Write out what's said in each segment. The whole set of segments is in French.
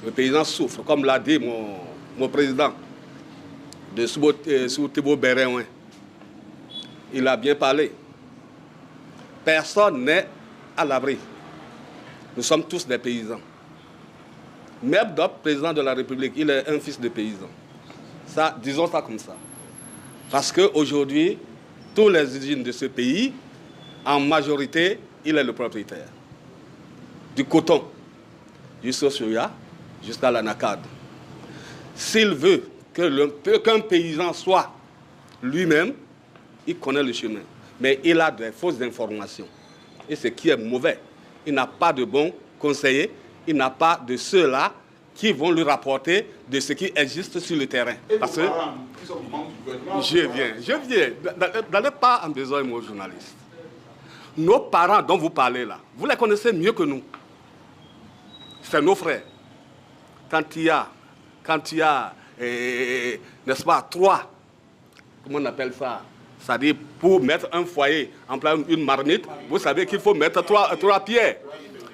Le paysan souffre, comme l'a dit mon président de Soutebo Béréouin. Il a bien parlé. Personne n'est à l'abri. Nous sommes tous des paysans. Même notre président de la République, il est un fils de paysan. Ça, disons ça comme ça. Parce qu'aujourd'hui, tous les usines de ce pays, en majorité, il est le propriétaire. Du coton jusqu'au soya, jusqu'à l'anacade. S'il veut qu'un paysan soit lui-même, il connaît le chemin. Mais il a des fausses informations. Et ce qui est mauvais. Il n'a pas de bons conseillers. Il n'a pas de ceux-là qui vont lui rapporter de ce qui existe sur le terrain. Parce que je viens. N'allez pas en besoin, moi, journaliste. Nos parents dont vous parlez là, vous les connaissez mieux que nous. C'est nos frères. Quand il y a, n'est-ce pas, trois, comment on appelle ça? C'est-à-dire, pour mettre un foyer en plein une marmite, vous savez qu'il faut mettre trois pierres.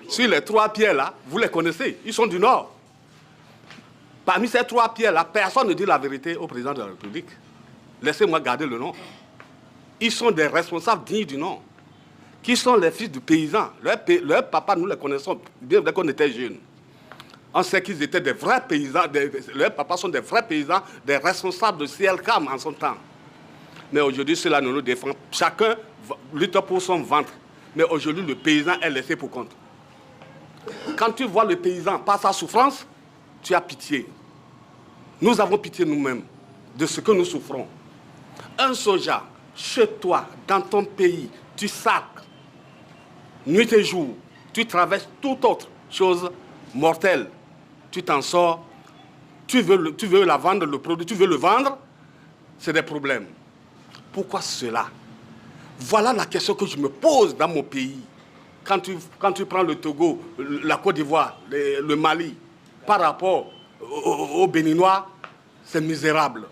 Sur les 3 pierres-là, vous les connaissez, ils sont du Nord. Parmi ces 3 pierres-là, personne ne dit la vérité au président de la République. Laissez-moi garder le nom. Ils sont des responsables dignes du nom. Qui sont les fils du paysan. Leurs papas, nous les connaissons bien dès qu'on était jeunes. On sait qu'ils étaient des vrais paysans. Leurs papas sont des vrais paysans, des responsables de CLCAM en son temps. Mais aujourd'hui, cela ne nous défend. Chacun lutte pour son ventre. Mais aujourd'hui, le paysan est laissé pour compte. Quand tu vois le paysan par sa souffrance, tu as pitié. Nous avons pitié nous-mêmes de ce que nous souffrons. Un soja, chez toi, dans ton pays, tu sacs, nuit et jour, tu traverses toute autre chose mortelle. Tu t'en sors, tu veux la vendre, le produit, tu veux le vendre, c'est des problèmes. Pourquoi cela? Voilà la question que je me pose dans mon pays. Quand tu prends le Togo, la Côte d'Ivoire, le Mali, par rapport aux Béninois, c'est misérable.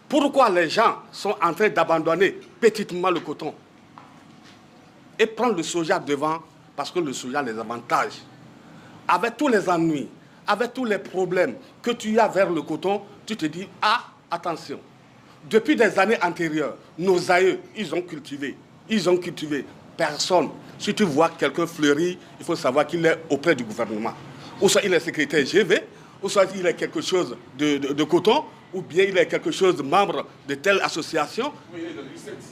Pourquoi les gens sont en train d'abandonner petitement le coton et prendre le soja devant? Parce que le soja a les avantages. Avec tous les ennuis, avec tous les problèmes que tu as vers le coton, tu te dis, ah, attention. Depuis des années antérieures, nos aïeux, ils ont cultivé. Personne. Si tu vois quelqu'un fleurir, il faut savoir qu'il est auprès du gouvernement. Ou soit il est secrétaire GV, ou soit il est quelque chose de coton, ou bien il est quelque chose de membre de telle association.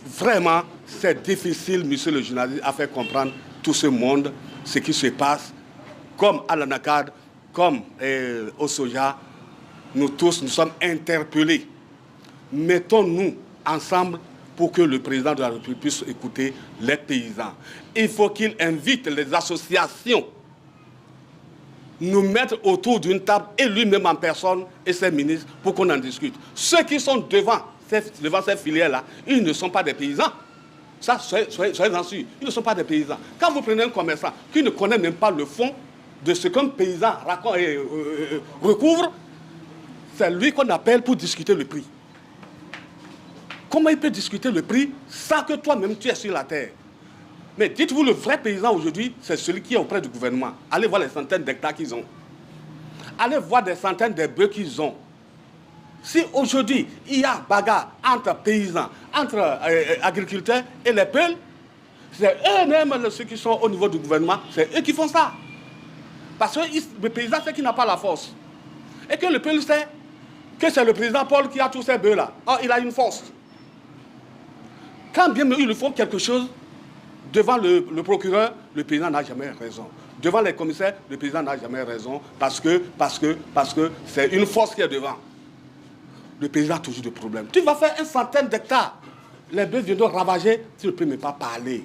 Vraiment, c'est difficile, monsieur le journaliste, à faire comprendre tout ce monde, ce qui se passe, comme à l'anacade, comme au soja. Nous tous, nous sommes interpellés. Mettons-nous ensemble pour que le président de la République puisse écouter les paysans. Il faut qu'il invite les associations, nous mettre autour d'une table, et lui-même en personne, et ses ministres, pour qu'on en discute. Ceux qui sont devant ces filières-là, ils ne sont pas des paysans. Ça, soyez-en sûrs, ils ne sont pas des paysans. Quand vous prenez un commerçant qui ne connaît même pas le fond de ce qu'un paysan recouvre, c'est lui qu'on appelle pour discuter le prix. Comment il peut discuter le prix sans que toi-même tu es sur la terre? Mais dites-vous, le vrai paysan aujourd'hui, c'est celui qui est auprès du gouvernement. Allez voir les centaines d'hectares qu'ils ont. Allez voir des centaines de bœufs qu'ils ont. Si aujourd'hui, il y a bagarre entre paysans, entre agriculteurs et les peuples, c'est eux-mêmes, ceux qui sont au niveau du gouvernement, c'est eux qui font ça. Parce que le paysan sait qu'il n'a pas la force. Et que le peuple sait que c'est le président Paul qui a tous ces bœufs-là. Or, il a une force. Quand bien ils lui font quelque chose, devant le procureur, le président n'a jamais raison. Devant les commissaires, le président n'a jamais raison parce que c'est une force qui est devant. Le président a toujours des problèmes. Tu vas faire 100 d'hectares. Les bœufs viendront ravager, tu ne peux même pas parler.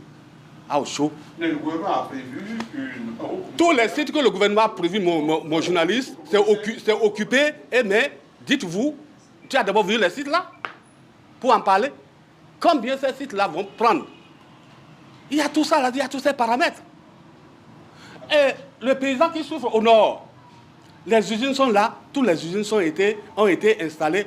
Ah, au chaud. Mais le gouvernement a prévu une... Tous les sites que le gouvernement a prévu, mon journaliste, c'est occupé. Mais dites-vous, tu as d'abord vu les sites là pour en parler. Combien ces sites-là vont prendre? Il y a tout ça là, il y a tous ces paramètres. Et le paysan qui souffre au nord, les usines sont là, toutes les usines ont été installées